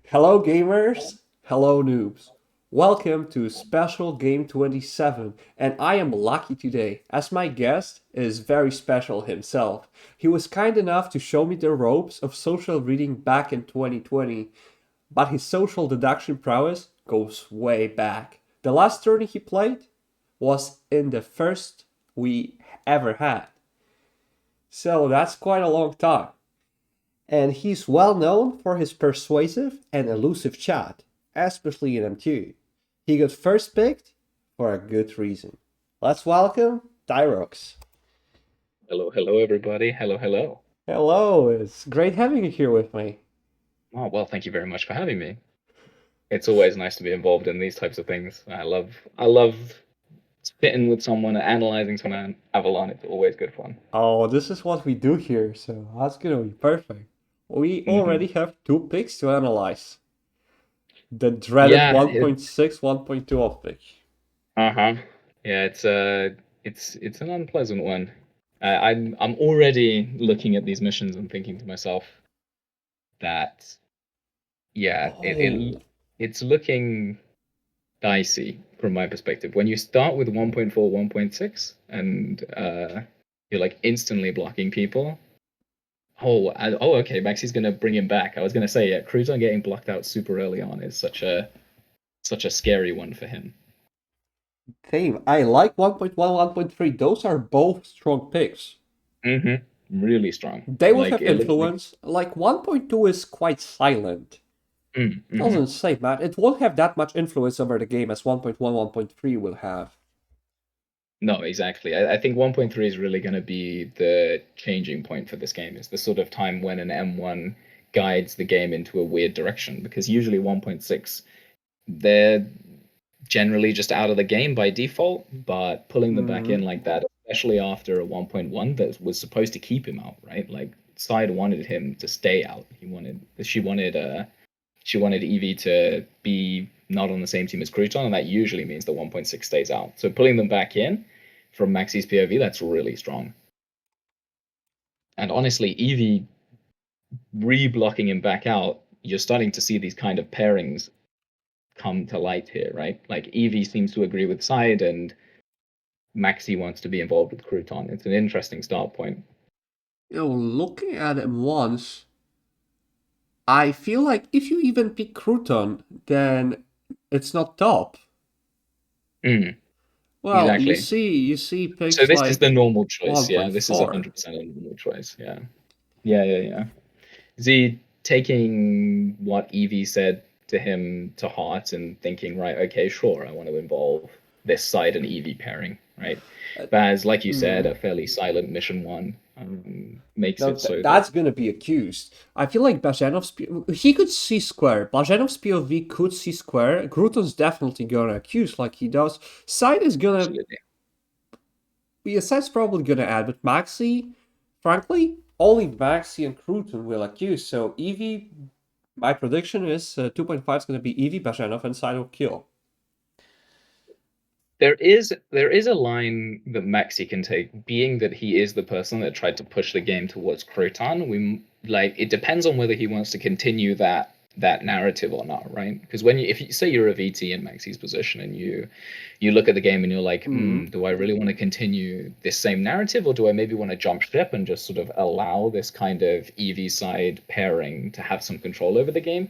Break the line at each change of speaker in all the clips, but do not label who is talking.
Hello, gamers. Hello, noobs. Welcome to Special Game 27, and I am lucky today, as my guest is very special himself. He was kind enough to show me the ropes of social reading back in 2020, but his social deduction prowess goes way back. The last tourney he played was in the first we ever had, so that's quite a long time. And he's well known for his persuasive and elusive chat, especially in M2. He got first picked for a good reason. Let's welcome Tyrrox.
Hello, hello, everybody. Hello, hello.
Hello, it's great having you here with me.
Oh, well, thank you very much for having me. It's always nice to be involved in these types of things. I love sitting with someone and analyzing someone Avalon. It's always good fun.
Oh, this is what we do here, so that's gonna be perfect. We
Hmm.
already have two picks to analyze. The dreaded
Yeah,
1.6, 1.2 off pick.
uh-huh. Yeah, it's an unpleasant one. I'm already looking at these missions and thinking to myself that yeah,
Oh,
it's looking dicey from my perspective. When you start with 1.4, 1.6, and you're like instantly blocking people. Okay, Maxi's gonna bring him back. I was gonna say, yeah, Crouton getting blocked out super early on is such a scary one for him.
same. I like 1.1, 1.3. Those are both strong picks.
Hmm. Really strong.
They will
Like
have
it looks like.
influence. Like 1.2 is quite silent.
Mm-hmm.
Doesn't say much. It won't have that much influence over the game as 1.1, 1.3 will have.
No, exactly. I think 1.3 is really going to be the changing point for this game. It's the sort of time when an M1 guides the game into a weird direction because usually 1.6 they're generally just out of the game by default, but pulling them back in
Hmm.
like that, especially after a 1.1 that was supposed to keep him out, right? Like Side wanted him to stay out. She wanted Evie to be not on the same team as Crouton, and that usually means the 1.6 stays out. So pulling them back in from Maxi's POV, that's really strong. And honestly, Evie re-blocking him back out, you're starting to see these kind of pairings come to light here, right? Like Evie seems to agree with Side, and Maxi wants to be involved with Crouton. It's an interesting start point.
Looking at it once, I feel like if you even pick Crouton, then it's not top.
Mm,
Well, you
exactly.
see, you see
So
picks
this is the
like
normal choice. Yeah, this is
1.4.
100% a normal choice. Yeah. Yeah, yeah, yeah. Is he taking what Evie said to him to heart and thinking, right, okay, sure, I want to involve this side and Evie pairing, right?
Uh,
But as, like you said,
mm,
a fairly silent mission one makes
No,
it so that
that's gonna be accused. I feel like he could see square. Bajanov's POV could see square. Gruton's definitely gonna accuse like he does. Side is gonna
absolutely.
Side's probably gonna add, but Maxi, frankly, only Maxi and Cruton will accuse. So Evie, my prediction is 2.5 is gonna be Evie, Bajanov, and Side will kill.
There is a line that Maxi can take, being that he is the person that tried to push the game towards Croton. We like it depends on whether he wants to continue that narrative or not, right? Because if you say you're a VT in Maxi's position and you look at the game and you're like,
Hmm.
do I really want to continue this same narrative, or do I maybe want to jump ship and just sort of allow this kind of EV side pairing to have some control over the game?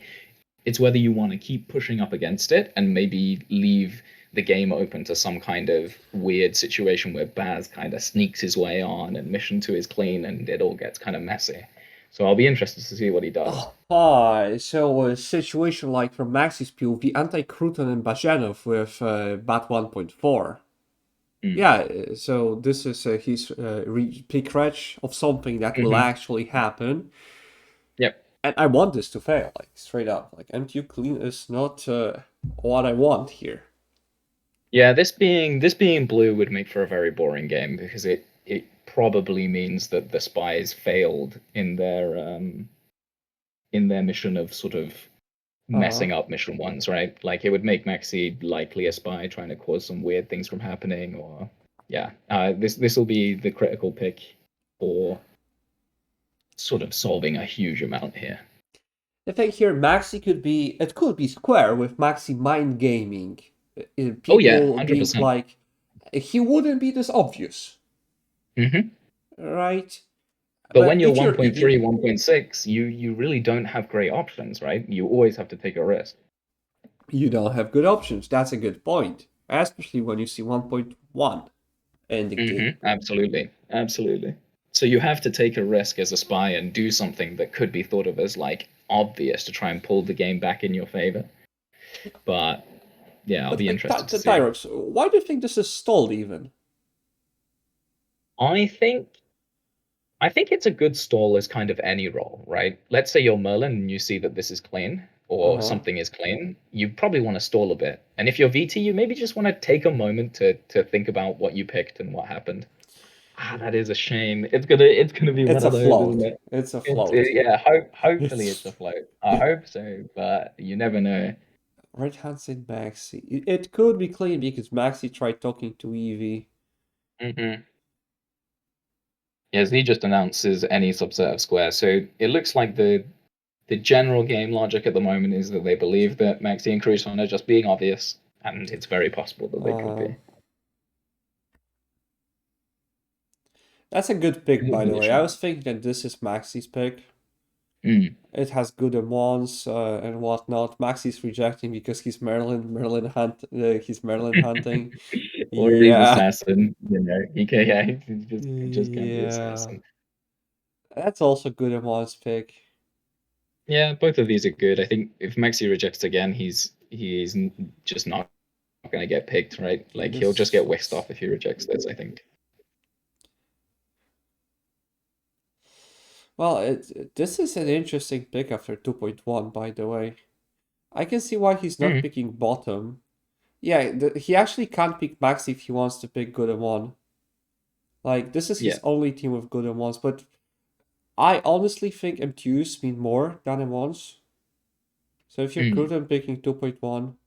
It's whether you want to keep pushing up against it and maybe leave the game open to some kind of weird situation where Baz kind of sneaks his way on and mission two is clean and it all gets kind of messy. So I'll be interested to see what he does.
Oh, hi. So a situation like from Maxi's POV, anti-Cruton and Bajanov with Bat 1.4.
Mm.
Yeah, so this is his peak retch of something that will
Hmm.
actually happen.
Yep.
And I want this to fail, like straight up. Like MTU clean is not what I want here.
Yeah, this being blue would make for a very boring game because it probably means that the spies failed in their mission of sort of
Uh-huh.
messing up mission ones, right? Like it would make Maxi likely a spy trying to cause some weird things from happening, or yeah. This will be the critical pick for sort of solving a huge amount here.
I think here Maxi could be square with Maxi mind gaming.
Oh yeah,
People being
100%.
like, he wouldn't be this obvious,
Hmm.
right?
But
But
when you're
if you're
1.3,
EV,
1.6, you really don't have great options, right? You always have to take a risk.
you don't have good options. That's a good point, especially when you see 1.1 in the game.
Absolutely, absolutely. So you have to take a risk as a spy and do something that could be thought of as like obvious to try and pull the game back in your favor. But yeah, I'll
But
be interested to
the
see.
Tyrrox, why do you think this is stalled even?
I think I think it's a good stall as kind of any role, right? Let's say you're Merlin and you see that this is clean
Uh
or
huh.
something is clean, you probably want to stall a bit. And if you're VT, you maybe just want to take a moment to think about what you picked and what happened. Ah, that is a shame. It's gonna be
It's
one
a
of those, isn't
float.
it?
It's a
It's
float.
yeah. Hopefully it's a
It's
float. I hope so, but you never know.
right hand side Maxi. It could be clean because Maxi tried talking to Evie.
Hmm. Yes, he just announces any subset of square. So it looks like the general game logic at the moment is that they believe that Maxi and Crouton are just being obvious, and it's very possible that they could be.
Um, that's a good pick,
It'll
by
be
the
a
way. I
shame.
was thinking that this is Maxi's pick.
Mm.
It has good amounts and whatnot. Maxi's rejecting because he's Merlin hunting.
Or he's
Yeah,
assassin, he can, yeah, he just can't be
yeah.
assassin.
That's also good amounts pick.
Yeah, both of these are good. I think if Maxi rejects again, he's just not going to get picked, right? Like he'll just get whisked
This
off if he rejects this, I think.
well, this is an interesting pick after 2.1, by the way. I can see why he's not
Mm.
picking bottom. Yeah, he actually can't pick Maxi if he wants to pick good one. Like this is
Yeah.
his only team with good ones, but I honestly think M2s mean more than M1s. So if you're
Mm.
Cruton picking 2.1.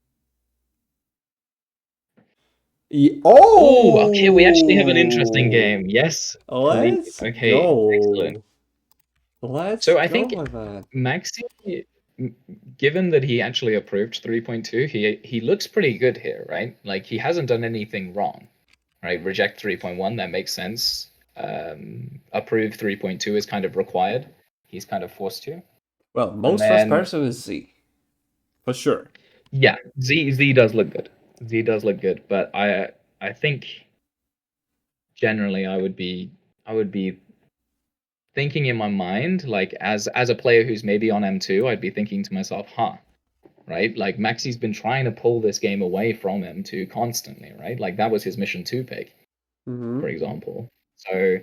Oh, okay, we actually have an interesting
Oh!
game. Yes, please.
Let's
Okay, excellent.
go. Let's
So I
go,
think
my man.
Maxi, m- given that he actually approved 3.2, he looks pretty good here, right? Like he hasn't done anything wrong, right? Reject 3.1, that makes sense. Approve 3.2 is kind of required. He's kind of forced to.
Well,
And
most first
then
person is Z, for sure.
yeah, Z does look good. Z does look good, but I think generally I would be thinking in my mind, like as a player who's maybe on M2, I'd be thinking to myself, huh, right? Like Maxi's been trying to pull this game away from M2 constantly, right? Like that was his mission 2 pick, for
Mm-hmm.
example. So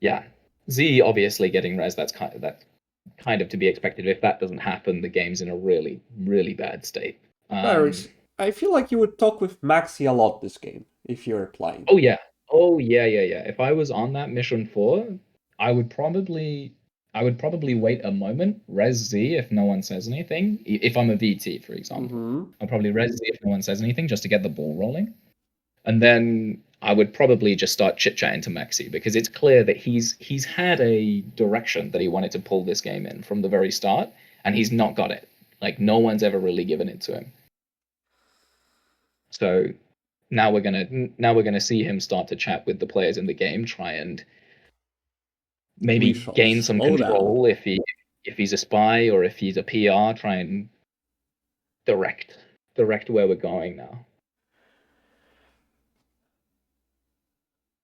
yeah, Z obviously getting res, that's kind of to be expected. If that doesn't happen, the game's in a really, really bad state. Um,
Tyrix, I feel like you would talk with Maxi a lot this game if you're playing.
oh yeah. Oh yeah, yeah, yeah. If I was on that mission 4, I would probably I would probably wait a moment, res Z if no one says anything. If I'm a VT, for example.
Mm-hmm.
I'll probably res Z if no one says anything just to get the ball rolling. And then I would probably just start chit-chatting to Maxi because it's clear that he's had a direction that he wanted to pull this game in from the very start, and he's not got it. Like no one's ever really given it to him. So now we're gonna see him start to chat with the players in the game, try and
We
maybe
shall
gain some
slow down.
control if he's a spy or if he's a PR, try and direct where we're going now.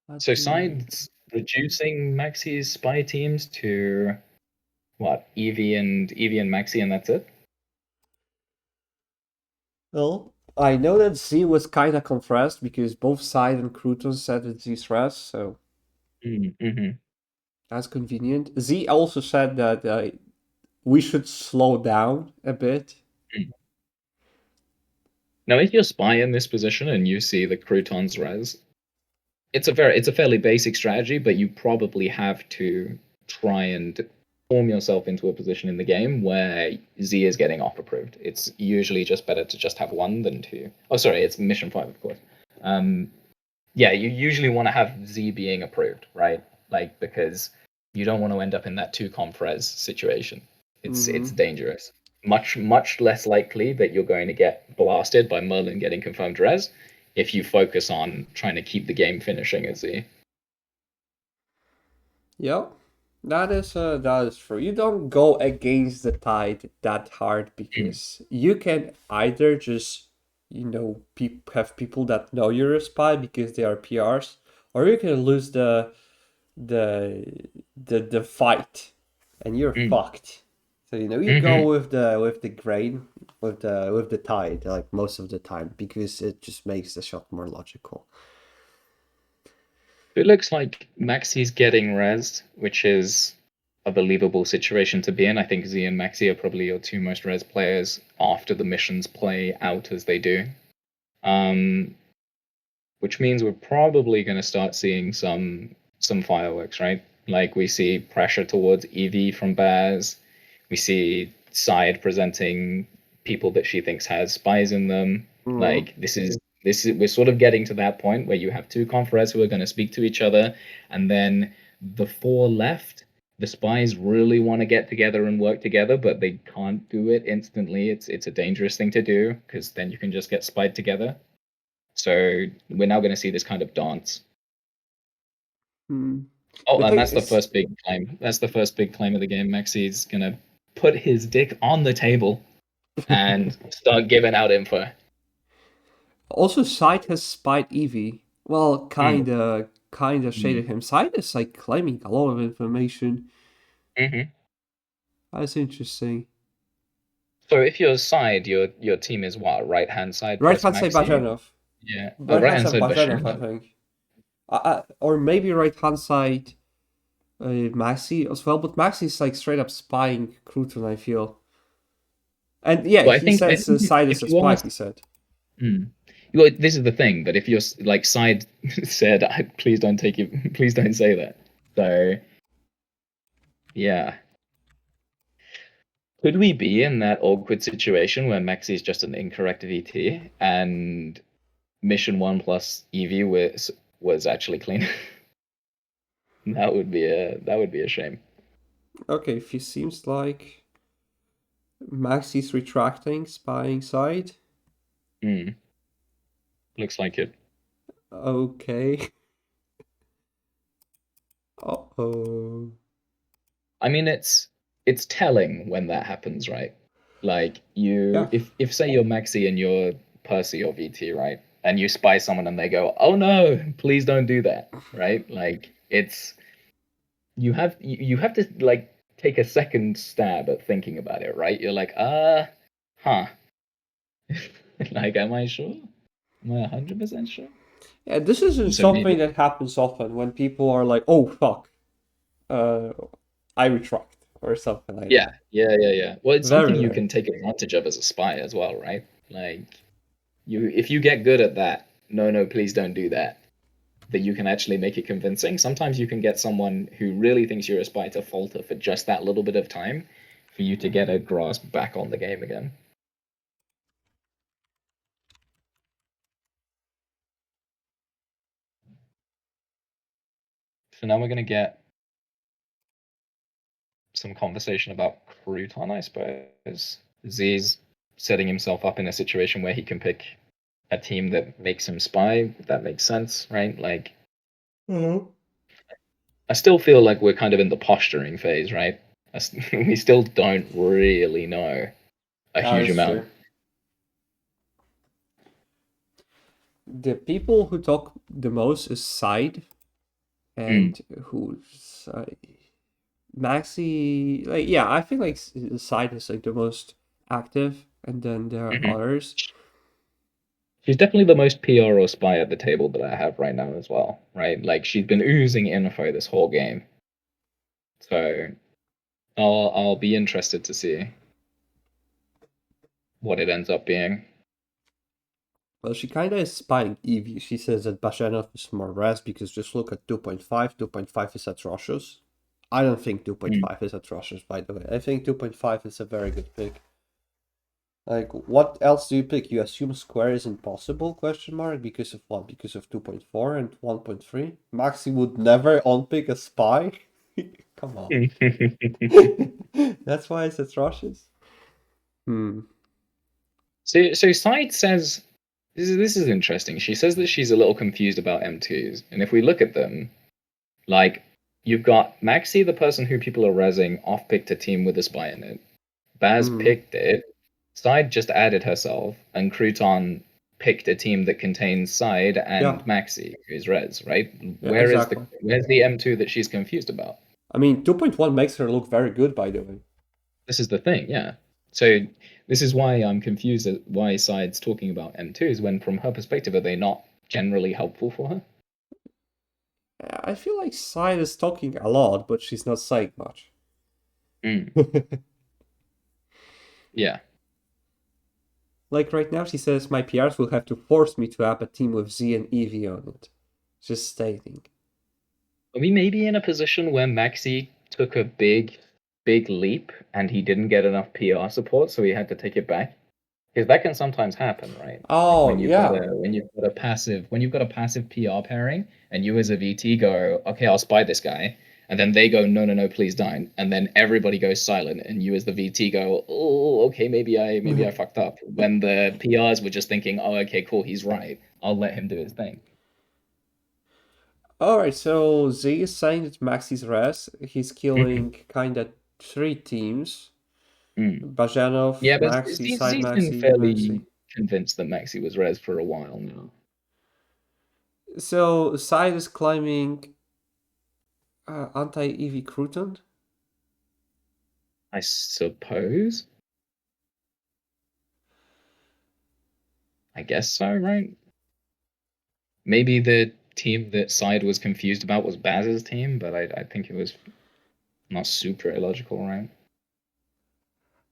What
So
do you...
sides reducing Maxi's spy teams to what, Evie and Maxi, and that's it.
Well, I know that Z was kinda compressed because both Side and Crouton said that Z's rest, so
Mm-hmm.
that's convenient. Z also said that we should slow down a bit.
Now, if you're spy in this position and you see the croutons res, it's a fairly basic strategy, but you probably have to try and form yourself into a position in the game where Z is getting off approved. It's usually just better to just have one than two. Oh, sorry, it's mission 5, of course. Um, yeah, you usually want to have Z being approved, right? Like because you don't want to end up in that two comp res situation. It's
Mm-hmm.
dangerous. Much less likely that you're going to get blasted by Merlin getting confirmed res if you focus on trying to keep the game finishing at Z.
Yeah, that is true. You don't go against the tide that hard
Mm,
because you can either just have people that know you're a spy because they are PRs, or you can lose the the fight, and you're
mm,
fucked. So you go
hmm
with the grain, with the tide, like most of the time, because it just makes the shot more logical.
It looks like Maxi's getting res, which is a believable situation to be in. I think Z and Maxi are probably your two most res players after the missions play out as they do. Um, which means we're probably going to start seeing some fireworks, right? Like we see pressure towards Evie from Baz. We see Side presenting people that she thinks has spies in them.
Mm-hmm.
Like this is we're sort of getting to that point where you have two confrères who are going to speak to each other, and then the four left. The spies really want to get together and work together, but they can't do it instantly. It's a dangerous thing to do because then you can just get spied together. So we're now going to see this kind of dance.
Hmm.
Oh,
The
and
thing
that's the
is,
first big claim. That's the first big claim of the game. Maxi's going to put his dick on the table and start giving out info.
also, Side has spied Evie. Well,
Mm,
kinda shaded
mm,
him. Side is like claiming a lot of information.
hmm
That's interesting.
So if you're side, your team is what? Right hand side
Right
plus
hand side
Maxi?
Bajanov.
Yeah. Oh,
Right
right
hand
hand
side
side
Bajanov, I
Bashanov.
think. Or maybe right hand side Maxi as well, but Maxi is like straight up spying Crouton, I feel. And yeah,
Well, I
he
think
says Side is
if
a
you
spy,
ask,
he said.
mm, well, this is the thing. But if you're like side said, please don't take it, please don't say that. So yeah. Could we be in that awkward situation where Maxi is just an incorrect VT and mission one plus EV was actually clean? That would be a shame.
Okay, if he seems like Maxi's retracting, spying Side.
Mm, looks like it.
Okay. Uh-oh.
I mean, it's telling when that happens, right? Like you,
Yeah.
if say you're Maxi and you're Percy or VT, right? And you spy someone and they go, "Oh no, please don't do that," right? Like you have to like take a second stab at thinking about it, right? You're like, huh. Like, am I sure? Am I 100% sure?
Yeah, this isn't
So
something
maybe,
that happens often when people are like, "Oh fuck, uh, I retract" or something like
yeah,
that.
yeah. Well, it's something
Very
you
rare.
can take advantage of as a spy as well, right? Like, if you get good at that, no, no, please don't do that. That you can actually make it convincing. Sometimes you can get someone who really thinks you're a spy to falter for just that little bit of time for you to get a grasp back on the game again. So now we're gonna get some conversation about Crouton, I suppose. Z's setting himself up in a situation where he can pick a team that makes him spy. That makes sense, right? Like,
Mm-hmm.
I still feel like we're kind of in the posturing phase, right? We still don't really know a
That
huge
is
amount.
true. The people who talk the most is Side,
Mm,
and who's Maxi. Like, yeah, I feel like Side is like the most active, and then there are
mhm.
others.
She's definitely the most PR or spy at the table that I have right now as well, right? Like she's been oozing info this whole game. So I'll be interested to see what it ends up being.
Well, she kind of is spying Eevee. She says that Bashanov is more res because just look at 2.5. 2.5 is atrocious. I don't think
Mm.
2.5 is atrocious, by the way. I think 2.5 is a very good pick. Like, what else do you pick? You assume square is impossible? Question mark. Because of what? Because of 2.4 and 1.3? Maxi would never unpick a spy. Come on. That's why it's atrocious. Hmm.
So Side says this is interesting. She says that she's a little confused about M2s, and if we look at them, like you've got Maxi, the person who people are rezzing, off picked a team with a spy in it. Baz
Hmm.
picked it. Side just added herself, and Crouton picked a team that contains Side
Yeah.
and Maxi, who's Rez, right?
Yeah, exactly.
Where's the M2 that she's confused about?
I mean, 2.1 makes her look very good, by the way.
This is the thing, yeah. So this is why I'm confused at why Side's talking about M2s when from her perspective are they not generally helpful for her?
I feel like Side is talking a lot, but she's not saying much.
Mm, yeah.
Like right now, she says my PRs will have to force me to have a team with Z and Evie on it. Just stating.
Are we maybe in a position where Maxi took a big leap and he didn't get enough PR support, so he had to take it back? Because that can sometimes happen, right? Like
Oh, yeah.
when you've got a passive PR pairing, and you as a VT go, okay, I'll spy this guy, and then they go, no, please don't, and then everybody goes silent, and you as the VT go, oh, okay, maybe I fucked up. When the PRs were just thinking, oh, okay, cool, he's right, I'll let him do his thing.
Alright, so Z is saying that Maxi's res. He's killing kinda three teams.
Mm.
Bajanov,
Yeah, but
Maxi, Side
Z's been
Maxi,
fairly
Maxi.
convinced that Maxi was res for a while now.
So Side is climbing anti-EV Crouton.
I suppose. I guess so, right? Maybe the team that Side was confused about was Baz's team, but I think it was not super illogical, right?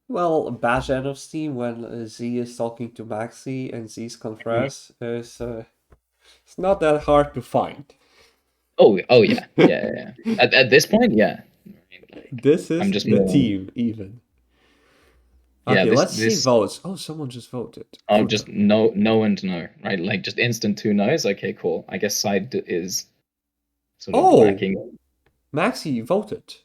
Well, Bajanov's team when Z is talking to Maxi and Z's
Mm.
confess is it's not that hard to find.
Oh yeah. At this point, yeah. I mean, like,
This
I'm
is
just
the
more,
team, even.
yeah.
Okay,
This
let's see
this
votes. Oh, someone just voted.
I'll just
Crouton.
no one to know, right? Like just instant two no's. Okay, cool. I guess Side is sort of
Oh,
lacking.
Maxi voted.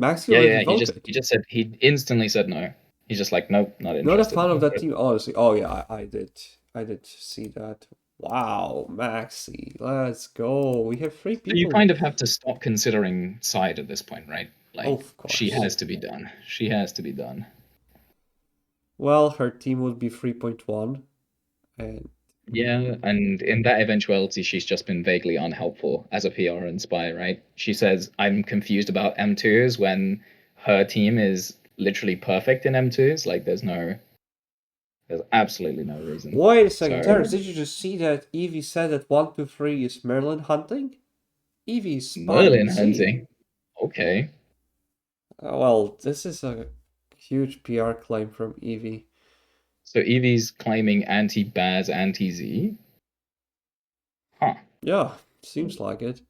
Maxi already
Yeah.
voted.
He just said he instantly said no. He's just like, nope, not
Not a
interested.
fan of that team, honestly. Oh yeah, I did. I did see that. Wow, Maxi, let's go. We have three
So you
people.
kind of have to stop considering Side at this point, right?
Oh,
Like
of
she
course.
has to be done. She has to be done.
Well, her team would be 3.1, and
Yeah, and in that eventuality, she's just been vaguely unhelpful as a PR and spy, right? She says, I'm confused about M2s when her team is literally perfect in M2s. Like there's absolutely no reason.
wait a second,
So
Terrence, did you just see that Evie said that 123 is Merlin hunting? Evie is spying
Merlin
Z.
hunting. Okay.
Well, this is a huge PR claim from Evie.
So Evie's claiming anti-Baz, anti-Z. Huh.
Yeah, seems like it.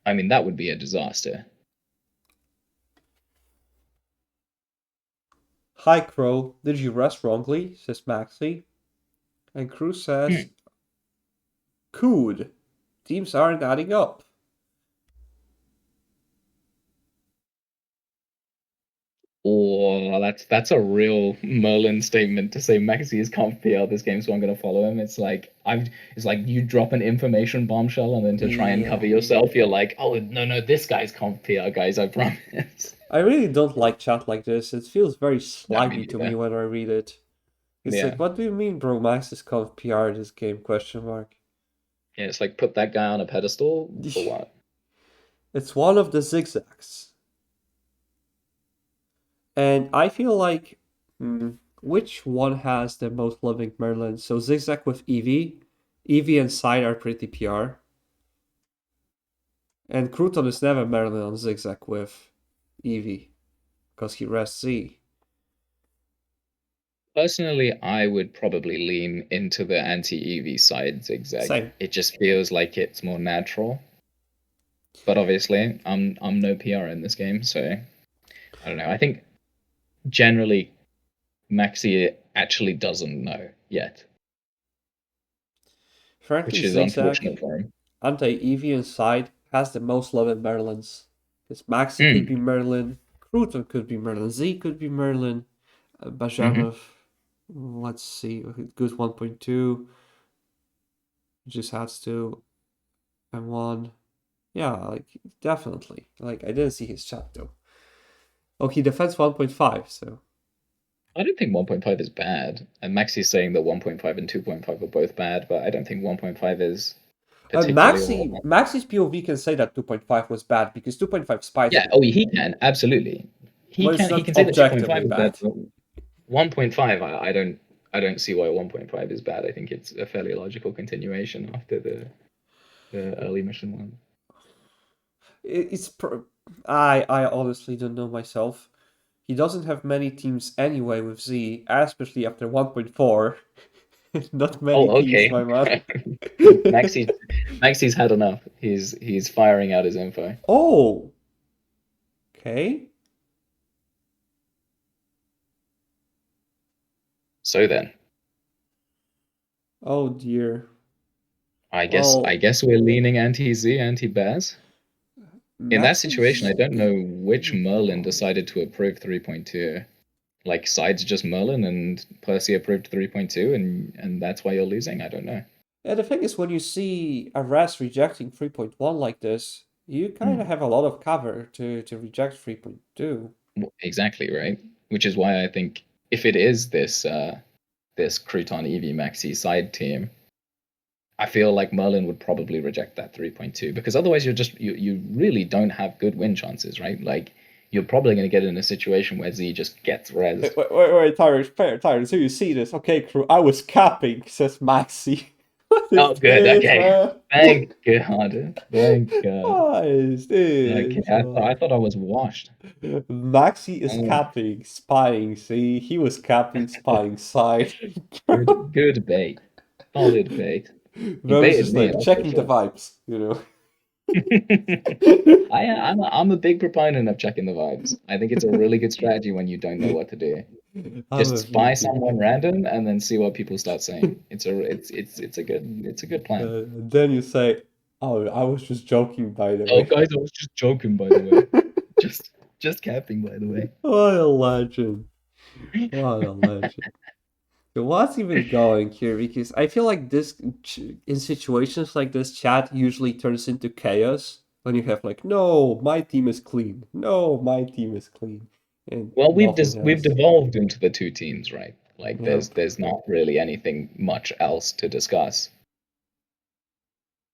I mean, that would be a disaster.
Hi Crow, did you rest wrongly? Says Maxi. And Cruz says,
Hmm.
Cood. Teams aren't adding up.
Or that's a real Merlin statement to say Maxi is conf PR this game, so I'm gonna follow him. It's like you drop an information bombshell and then to try and cover
Yeah.
yourself, you're like, oh no, this guy's conf PR, guys, I promise.
I really don't like chat like this. It feels very
No, me
slimy to me
neither.
when I read it. It's
Yeah.
like, what do you mean, bro? Max is conf PR this game? Question mark.
Yeah, it's like put that guy on a pedestal for what?
It's one of the zigzags. And I feel like, which one has the most living Merlin? So zigzag with Eevee. Eevee and Side are pretty PR. And Crouton is never Merlin on zigzag with Eevee. Because he rests Z.
Personally, I would probably lean into the anti-EV side zigzag.
Same.
It just feels like it's more natural. But obviously, I'm no PR in this game, so I don't know. I think generally Maxi actually doesn't know yet,
Frankly,
which is
zigzag
unfortunate for him.
anti-Eevee and Side has the most love in Merlins. Because Maxi could be Merlin, Crouton could be Merlin, Z could be Merlin, Bajanov, let's see, it goes 1.2, just has to, and 1. Yeah, like, definitely. Like, I didn't see his chat though. Oh, he defends 1.5, so.
I don't think 1.5 is bad. And Maxi's saying that 1.5 and 2.5 are both bad, but I don't think 1.5 is particularly horrible.
Maxi's POV can say that 2.5 was bad because 2.5 spies
Yeah,
him.
oh, he can, absolutely. He
But it's
can
not
say that 2.5
objectively
is bad.
bad.
1.5, I don't see why 1.5 is bad. I think it's a fairly logical continuation after the early mission one.
I honestly don't know myself. He doesn't have many teams anyway with Z, especially after 1.4. Not many
Oh,
teams,
okay.
my man.
Maxi's had enough. He's firing out his info.
Oh, okay.
So then,
Oh dear.
I
Well,
guess we're leaning anti-Z, anti-Baz. In that situation, I
Maxi's.
don't know which Merlin decided to approve 3.2. Like Sides just Merlin and Percy approved 3.2, and that's why you're losing. I don't know.
Yeah, the thing is, when you see a RAS rejecting 3.1 like this, you kind of have a lot of cover to reject 3.2.
Exactly, right? Which is why I think if it is this Crouton EV Maxi side team, I feel like Merlin would probably reject that 3.2 because otherwise you really don't have good win chances, right? Like you're probably going to get in a situation where Z just gets rezzed.
Wait, Tyrrox, so you see this? Okay, crew, I was capping, says Maxi. What is
Oh, good.
this,
Okay.
man?
Thank God. Thank God.
What is
Okay.
this,
I
man?
thought I was washed.
Maxi is
Oh,
capping, spying, see? He was capping, spying side.
good bait. Solid bait. He
Bro's
baited
just
me,
like
that's for
checking the
sure.
vibes, you know?
I'm a big proponent of checking the vibes. I think it's a really good strategy when you don't know what to do.
I'm
Just
a
spy
VP.
someone random and then see what people start saying. It's a good plan.
Then you say, "Oh, I was just joking, by the
Oh,
way."
guys, I was just joking, by the way. Just just capping, by the way.
What a legend! What a legend! So what's even going here? Because I feel like this, in situations like this, chat usually turns into chaos when you have like, "No, my team is clean. No, my team is clean," and
Well,
nothing
we've
has.
devolved into the two teams, right? Like
Yep.
there's not really anything much else to discuss.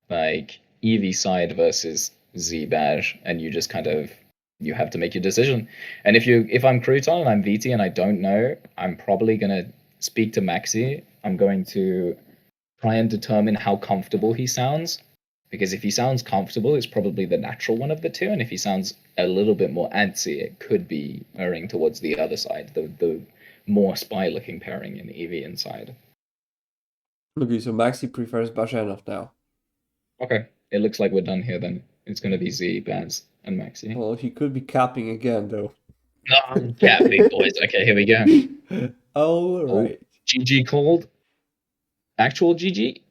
Like EV side versus Z badge, and you just kind of you have to make your decision. And if I'm Crouton and I'm VT and I don't know, I'm probably gonna speak to Maxi. I'm going to try and determine how comfortable he sounds. Because if he sounds comfortable, it's probably the natural one of the two. And if he sounds a little bit more antsy, it could be erring towards the other side, the more spy looking pairing in EV inside.
Okay, so Maxi prefers Bajanov now.
Okay. It looks like we're done here then. It's gonna be Z, Baz, and Maxi.
Well, he could be capping again, though.
Oh, yeah, big boys. Okay, here we go.
All
Oh,
right.
GG called. Actual GG?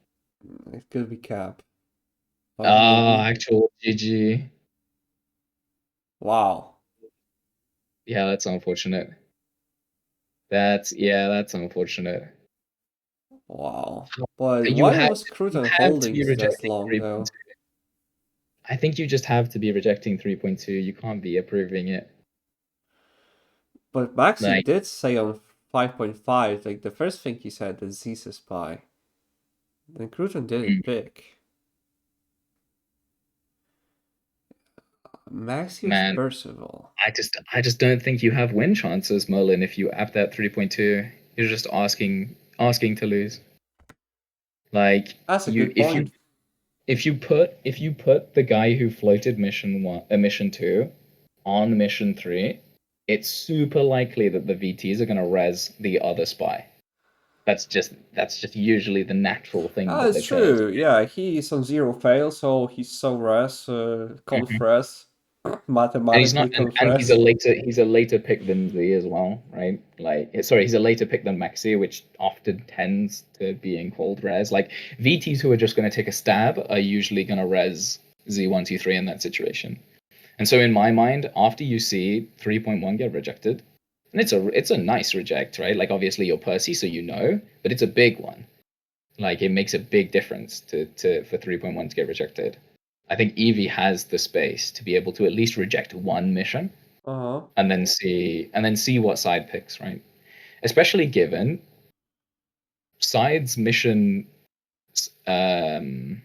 It could be cap. But maybe.
Actual GG.
Wow.
Yeah, that's unfortunate. That's unfortunate.
Wow. But
You
why
have
was
you
Crouton
have to
holding
be
this
rejecting
long, though?
3.2. I think you just have to be rejecting 3.2. You can't be approving it.
But Maxi
Like,
did say on 5.5, like the first thing he said is he's a spy. Then Crouton didn't pick. Maxius
man,
Percival.
I just don't think you have win chances, Merlin, if you app that 3.2. You're just asking to lose. Like
That's a
you
good point.
if you put the guy who floated mission one mission two on mission three, it's super likely that the VTs are gonna res the other spy. That's just usually the natural thing
Ah,
that
it's
occurs.
true. Yeah, he is on zero fail, so he's so res,
Mhm.
confres,
And he's
mathematically
not and
confres.
he's a later pick than Z as well, right? Like sorry, he's a later pick than Maxi, which often tends to being called res. Like VTs who are just gonna take a stab are usually gonna res Z123 in that situation. And so in my mind, after you see 3.1 get rejected, and it's a nice reject, right? Like obviously you're Percy, so you know, but it's a big one. Like it makes a big difference to for 3.1 to get rejected. I think Evie has the space to be able to at least reject one mission
Uh-huh.
and then see what side picks, right? Especially given sides mission um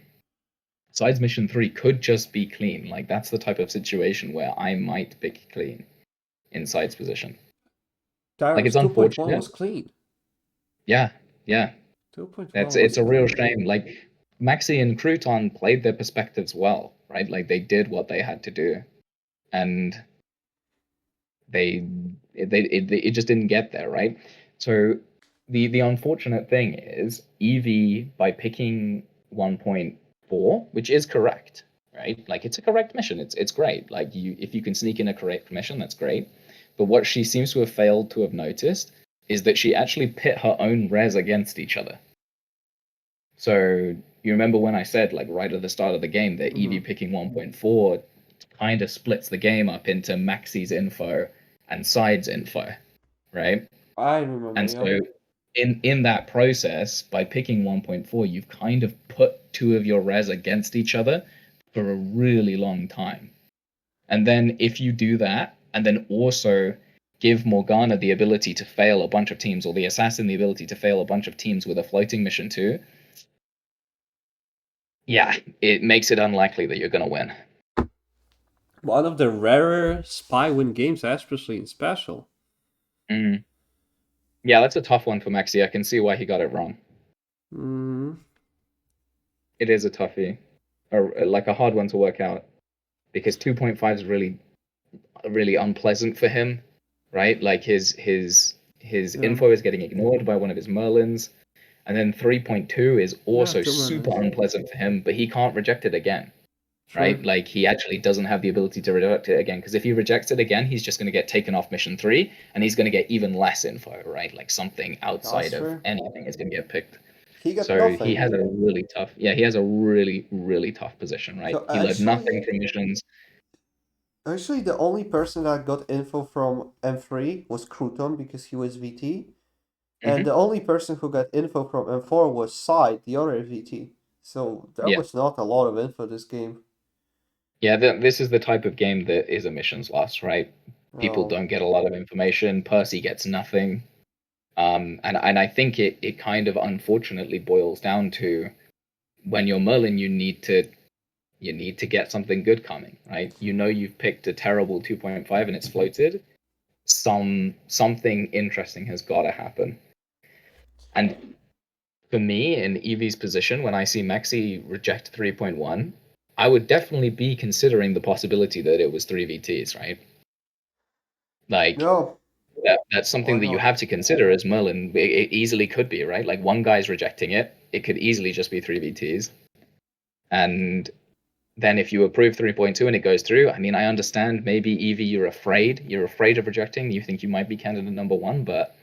sides mission 3 could just be clean. Like that's the type of situation where I might pick clean in sides position. Like it's
Tyrrox 2.1
unfortunate.
was clean.
Yeah, yeah.
2.1
That's
was
it's a real
clean.
shame. Like Maxi and Crouton played their perspectives well, right? Like they did what they had to do, and they it just didn't get there, right? So the unfortunate thing is Evie by picking 1.4, which is correct, right? Like it's a correct mission. It's great. Like you if you can sneak in a correct mission, that's great. But what she seems to have failed to have noticed is that she actually pit her own res against each other. So you remember when I said, like right at the start of the game, that
Mm-hmm.
Eevee picking 1.4 kind of splits the game up into Maxi's info and Side's info, right?
I remember,
And
yeah.
so in that process, by picking 1.4, you've kind of put two of your res against each other for a really long time. And then if you do that, and then also give Morgana the ability to fail a bunch of teams, or the assassin the ability to fail a bunch of teams with a floating mission too, yeah, it makes it unlikely that you're going to win.
One of the rarer spy win games, especially in special.
Mm. Yeah, that's a tough one for Maxi. I can see why he got it wrong.
Mm.
It is a toughie, or like a hard one to work out because 2.5 is really unpleasant for him, right? Like his
Yeah.
info is getting ignored by one of his Merlins, and then 3.2 is
Yeah,
also
two
super
Merlins.
unpleasant for him, but he can't reject it again.
True.
Right? Like he actually doesn't have the ability to reject it again because if he rejects it again, he's just going to get taken off mission 3 and he's going to get even less info, right? Like something
That's
outside of
true.
anything is going to get picked.
He got
So he
nothing.
has a really tough, yeah, he has a really tough position, right?
So
He learned nothing from missions.
actually, the only person that got info from M3 was Crouton because he was VT, and
Hmm.
the only person who got info from M4 was Side, the other VT. So there
Yeah,
was not a lot of info this game.
yeah. This is the type of game that is a missions loss, right? People
Oh,
don't get a lot of information. Percy gets nothing. And I think it kind of unfortunately boils down to when you're Merlin, you need to get something good coming, right? You know you've picked a terrible 2.5 and it's floated. Something interesting has got to happen. And for me, in Evie's position, when I see Maxi reject 3.1, I would definitely be considering the possibility that it was 3 VTs, right? Like
no,
that's
why
something that you
not?
have to consider as Merlin. It easily could be, right? Like one guy's rejecting it. It could easily just be 3 VTs. And then if you approve 3.2 and it goes through, I mean, I understand maybe Evie, you're afraid of rejecting. You think you might be candidate number one, but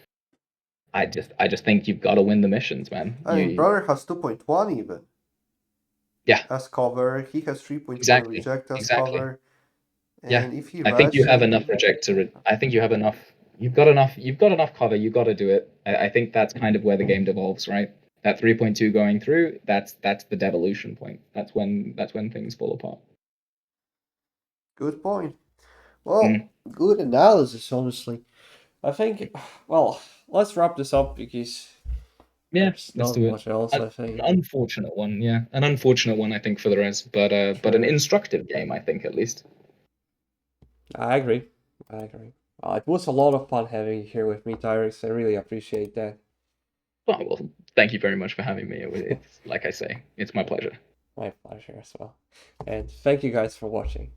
I just think you've got to win the missions, man.
I mean, brother has 2.1 even
Yeah,
as cover. He has 3.1
exactly,
reject as
exactly.
cover.
Yeah,
And if he
I think you
reg,
have enough
then
reject to. I think you have enough. You've got enough. You've got enough cover. You got to do it. I think that's kind of where the game devolves, right? That 3.2 going through. That's the devolution point. That's when things fall apart.
good point. Well,
Mm.
good analysis, honestly. I think, well, let's wrap this up because
Yeah,
there's
let's
not
do it.
much else,
An
I think.
unfortunate one, yeah, an unfortunate one, I think, for the rest, but an
True.
instructive game, I think, at least.
I agree. I agree. It was a lot of fun having you here with me, Tyrix. I really appreciate that.
Oh well, thank you very much for having me. It's like I say, it's my pleasure.
My pleasure as well. And thank you guys for watching.